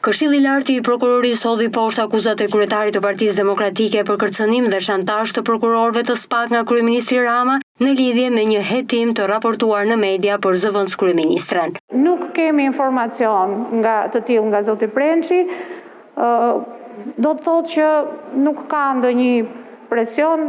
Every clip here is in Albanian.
Këshilli i lartë i prokurorisë hodhi poshtë akuzat e kryetarit të Partisë Demokratike për kërcënim dhe shantazh të prokurorëve të SPAK nga kryeministri Rama në lidhje me një hetim të raportuar në media për zëvendës kryeministren. Nuk kemi informacion të tillë nga zoti Prençi, do të thotë që nuk ka ndonjë presion.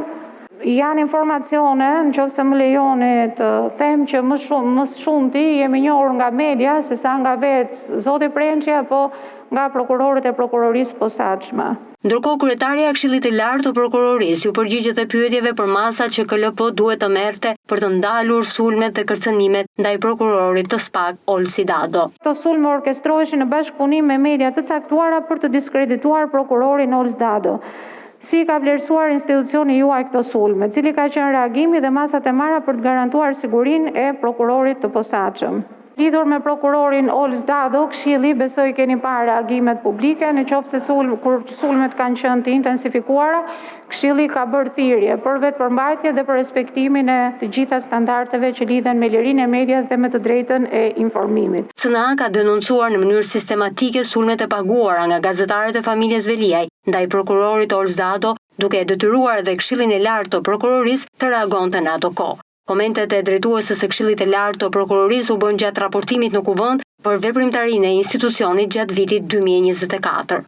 Janë informacione, nëse më lejoni të them, që më shumë ti jemi njohur nga media se sa nga vetë zoti Prençi apo nga prokurorët e prokurorisë posaçme. Ndërkohë, kryetaria e Këshillit të Lartë të Prokurorisë ju përgjigjet e pyetjeve për masat që KLP duhet të merrte për të ndalur sulmet dhe kërcënimet ndaj prokurorit të SPAK, Olsi Dado. Këto sulme orkestroheshin në bashkëpunim me media të caktuara për të diskredituar prokurorin Olsi Dado. Si ka vlerësuar institucioni juaj këto sulme, cili ka qenë reagimi dhe masat e marra për të garantuar sigurinë e prokurorit të posaçëm. Lidhur me prokurorin Olsi Dado, Këshilli besoj keni parë reagimet publike, nëse kur sulmet kanë qenë të intensifikuara, Këshilli ka bërë thirrje për vetëpërmbajtje dhe për respektimin e të gjitha standardeve që lidhen me lirinë e medias dhe me të drejtën e informimit. CNA ka denoncuar në mënyrë sistematike sulmet e paguara nga gazetarët e familjes Veliaj ndaj prokurorit Olsi Dado, duke detyruar edhe Këshillin e Lartë të Prokurorisë të reagonte në ato kohë. Komentet e drejtuesës së Këshillit të Lartë të Prokurorisë u bën gjatë raportimit në Kuvend për veprimtarinë e institucionit gjatë vitit 2024.